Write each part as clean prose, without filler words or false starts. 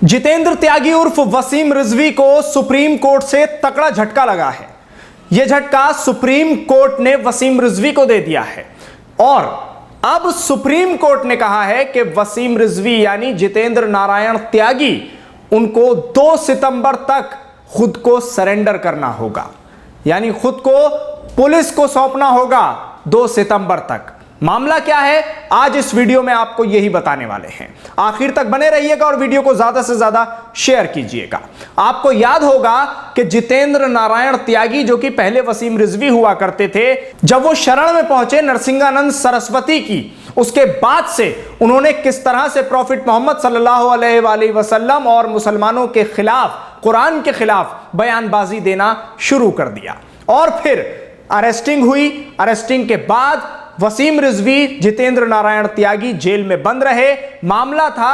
जितेंद्र त्यागी उर्फ वसीम रिजवी को supreme court से तगड़ा झटका लगा है। यह झटका सुप्रीम कोर्ट ने वसीम रिजवी को दे दिया है और अब सुप्रीम कोर्ट ने कहा है कि वसीम रिजवी यानी जितेंद्र नारायण त्यागी उनको 2 सितंबर तक खुद को सरेंडर करना होगा, यानी खुद को पुलिस को सौंपना होगा 2 सितंबर तक। मामला क्या है, आज इस वीडियो में आपको यही बताने वाले हैं। आखिर तक बने रहिएगा और वीडियो को ज्यादा से ज्यादा शेयर कीजिएगा। आपको याद होगा कि जितेंद्र नारायण त्यागी जो कि पहले वसीम रिजवी हुआ करते थे, जब वो शरण में पहुंचे नरसिंहानंद सरस्वती की, उसके बाद से उन्होंने किस तरह से प्रॉफिट मोहम्मद सल्लल्लाहु अलैहि वसल्लम और मुसलमानों के खिलाफ, कुरान के खिलाफ बयानबाजी देना शुरू कर दिया और फिर अरेस्टिंग हुई। अरेस्टिंग के बाद वसीम रिजवी, जितेंद्र नारायण त्यागी जेल में बंद रहे। मामला था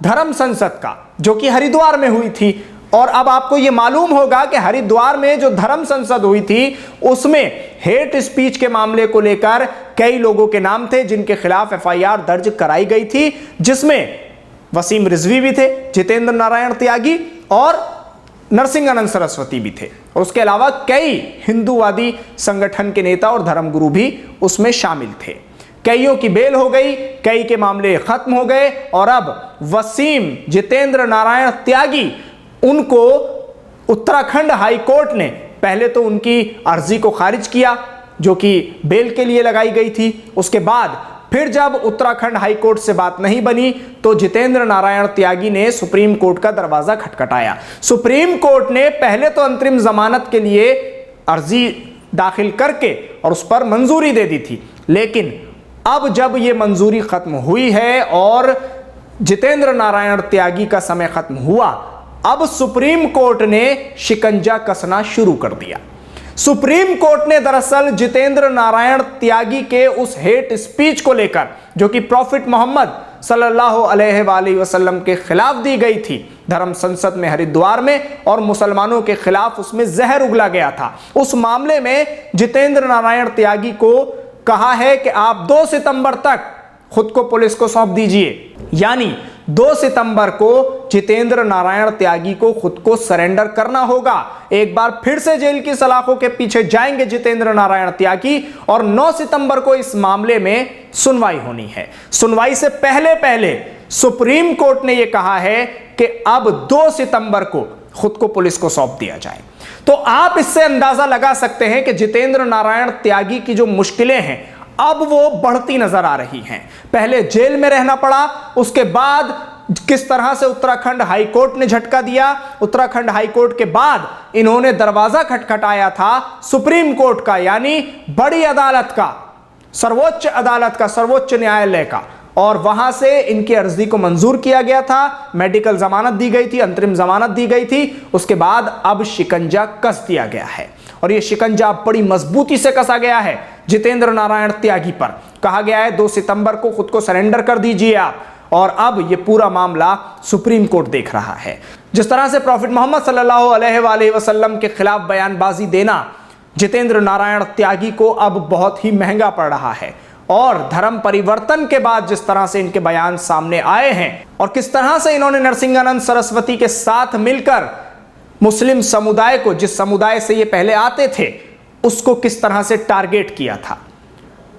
धर्म संसद का जो कि हरिद्वार में हुई थी और अब आपको यह मालूम होगा कि हरिद्वार में जो धर्म संसद हुई थी उसमें हेट स्पीच के मामले को लेकर कई लोगों के नाम थे जिनके खिलाफ एफआईआर दर्ज कराई गई थी, जिसमें वसीम रिजवी भी थे, जितेंद्र नारायण त्यागी और नरसिंहानंद सरस्वती भी थे। उसके अलावा कई हिंदूवादी संगठन के नेता और धर्मगुरु भी उसमें शामिल थे। कईयों की बेल हो गई, कई के मामले खत्म हो गए और अब वसीम जितेंद्र नारायण त्यागी, उनको उत्तराखंड हाई कोर्ट ने पहले तो उनकी अर्जी को खारिज किया जो कि बेल के लिए लगाई गई थी। उसके बाद फिर जब उत्तराखंड हाई कोर्ट से बात नहीं बनी तो जितेंद्र नारायण त्यागी ने सुप्रीम कोर्ट का दरवाजा खटखटाया। सुप्रीम कोर्ट ने पहले तो अंतरिम जमानत के लिए अर्जी दाखिल करके और उस पर मंजूरी दे दी थी, लेकिन अब जब यह मंजूरी खत्म हुई है और जितेंद्र नारायण त्यागी का समय खत्म हुआ, अब सुप्रीम कोर्ट ने शिकंजा कसना शुरू कर दिया। सुप्रीम कोर्ट ने दरअसल जितेंद्र नारायण त्यागी के उस हेट स्पीच को लेकर जो कि प्रॉफिट मोहम्मद सल्लल्लाहु अलैहि वसल्लम के खिलाफ दी गई थी धर्म संसद में हरिद्वार में, और मुसलमानों के खिलाफ उसमें जहर उगला गया था, उस मामले में जितेंद्र नारायण त्यागी को कहा है कि आप 2 सितंबर तक खुद को पुलिस को सौंप दीजिए, यानी 2 सितंबर को जितेंद्र नारायण त्यागी को खुद को सरेंडर करना होगा। एक बार फिर से जेल की सलाखों के पीछे जाएंगे जितेंद्र नारायण त्यागी और 9 सितंबर को इस मामले में सुनवाई होनी है। सुनवाई से पहले पहले सुप्रीम कोर्ट ने यह कहा है कि अब 2 सितंबर को खुद को पुलिस को सौंप दिया जाए। तो आप इससे अंदाजा लगा सकते हैं कि जितेंद्र नारायण त्यागी की जो मुश्किलें हैं अब वो बढ़ती नजर आ रही हैं। पहले जेल में रहना पड़ा, उसके बाद किस तरह से उत्तराखंड हाई कोर्ट ने झटका दिया, उत्तराखंड हाई कोर्ट के बाद इन्होंने दरवाजा खटखटाया था सुप्रीम कोर्ट का, यानी बड़ी अदालत का, सर्वोच्च अदालत का, सर्वोच्च न्यायालय का, और वहां से इनकी अर्जी को मंजूर किया गया था। मेडिकल जमानत दी गई थी, अंतरिम जमानत दी गई थी। उसके बाद अब शिकंजा कस दिया गया है और यह शिकंजा बड़ी मजबूती से कसा गया है जितेंद्र नारायण त्यागी पर। कहा गया है 2 सितंबर को खुद को सरेंडर कर दीजिए आप, और अब यह पूरा मामला सुप्रीम कोर्ट देख रहा है। जिस तरह से प्रॉफिट मोहम्मद सल्लल्लाहु अलैहि वसल्लम के खिलाफ बयानबाजी देना जितेंद्र नारायण त्यागी को अब बहुत ही महंगा पड़ रहा है, और धर्म परिवर्तन के बाद जिस तरह से इनके बयान सामने आए हैं और किस तरह से इन्होंने नरसिंहानंद सरस्वती के साथ मिलकर मुस्लिम समुदाय को, जिस समुदाय से ये पहले आते थे, उसको किस तरह से टारगेट किया था,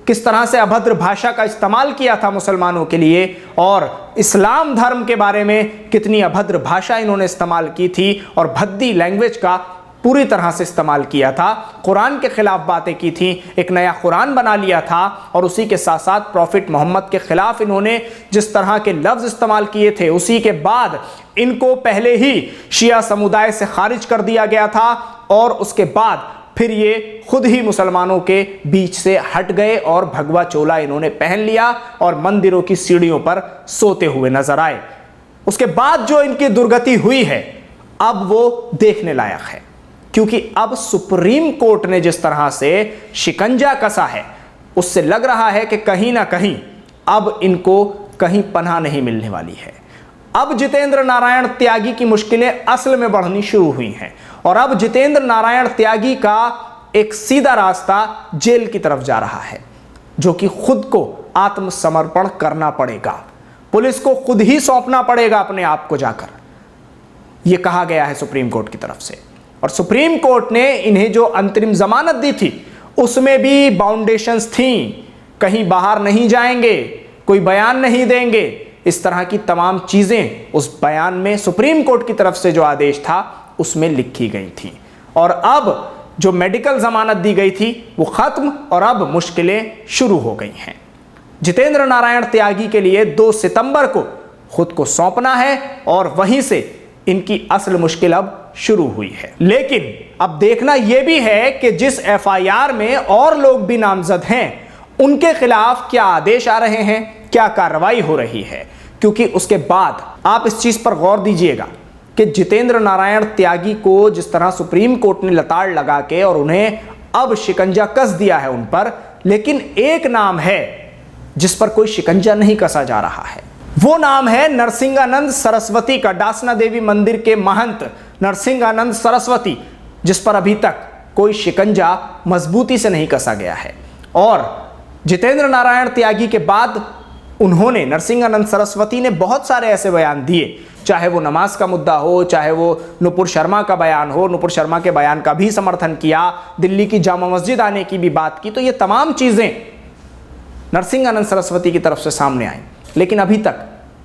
किस तरह से अभद्र भाषा का इस्तेमाल किया था मुसलमानों के लिए, और इस्लाम धर्म के बारे में कितनी अभद्र भाषा इन्होंने इस्तेमाल की थी और भद्दी लैंग्वेज का पूरी तरह से इस्तेमाल किया था, कुरान के खिलाफ बातें की थी, एक नया कुरान बना लिया था, और उसी के साथ साथ प्रॉफिट मोहम्मद के खिलाफ इन्होंने जिस तरह के लफ्ज इस्तेमाल किए थे, उसी के बाद इनको पहले ही शिया समुदाय से खारिज कर दिया गया था और उसके बाद फिर ये खुद ही मुसलमानों के बीच से हट गए और भगवा चोला इन्होंने पहन लिया और मंदिरों की सीढ़ियों पर सोते हुए नजर आए। उसके बाद जो इनकी दुर्गति हुई है अब वो देखने लायक है, क्योंकि अब सुप्रीम कोर्ट ने जिस तरह से शिकंजा कसा है उससे लग रहा है कि कहीं ना कहीं अब इनको कहीं पनाह नहीं मिलने वाली है। अब जितेंद्र नारायण त्यागी की मुश्किलें असल में बढ़नी शुरू हुई हैं और अब जितेंद्र नारायण त्यागी का एक सीधा रास्ता जेल की तरफ जा रहा है, जो कि खुद को आत्मसमर्पण करना पड़ेगा, पुलिस को खुद ही सौंपना पड़ेगा अपने आप को जाकर। ये कहा गया है सुप्रीम कोर्ट की तरफ से। और सुप्रीम कोर्ट ने इन्हें जो अंतरिम जमानत दी थी उसमें भी बाउंडेशंस थी, कहीं बाहर नहीं जाएंगे, कोई बयान नहीं देंगे, इस तरह की तमाम चीजें उस बयान में सुप्रीम कोर्ट की तरफ से जो आदेश था उसमें लिखी गई थी। और अब जो मेडिकल जमानत दी गई थी वो खत्म और अब मुश्किलें शुरू हो गई हैं। जितेंद्र नारायण त्यागी के लिए 2 सितंबर को खुद को सौंपना है और वहीं से इनकी असल मुश्किल अब शुरू हुई है। लेकिन अब देखना यह भी है कि जिस एफआईआर में और लोग भी नामजद हैं उनके खिलाफ क्या आदेश आ रहे हैं, क्या कार्रवाई हो रही है, क्योंकि उसके बाद आप इस चीज पर गौर दीजिएगा कि जितेंद्र नारायण त्यागी को जिस तरह सुप्रीम कोर्ट ने लताड़ लगा के और उन्हें अब शिकंजा कस दिया है उन पर, लेकिन एक नाम है जिस पर कोई शिकंजा नहीं कसा जा रहा है। वो नाम है नरसिंहानंद सरस्वती का, डासना देवी मंदिर के महंत नरसिंहानंद सरस्वती, जिस पर अभी तक कोई शिकंजा मजबूती से नहीं कसा गया है। और जितेंद्र नारायण त्यागी के बाद उन्होंने, नरसिंहानंद सरस्वती ने बहुत सारे ऐसे बयान दिए, चाहे वो नमाज का मुद्दा हो, चाहे वो नुपुर शर्मा का बयान हो, नुपुर शर्मा के बयान का भी समर्थन किया, दिल्ली की जामा मस्जिद आने की भी बात की। तो ये तमाम चीजें नरसिंहानंद सरस्वती की तरफ से सामने आई, लेकिन अभी तक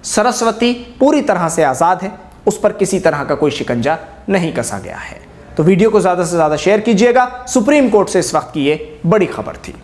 सरस्वती पूरी तरह से आज़ाद है, उस पर किसी तरह का कोई शिकंजा नहीं कसा गया है। तो वीडियो को ज़्यादा से ज़्यादा शेयर कीजिएगा। सुप्रीम कोर्ट से इस वक्त की ये बड़ी खबर थी।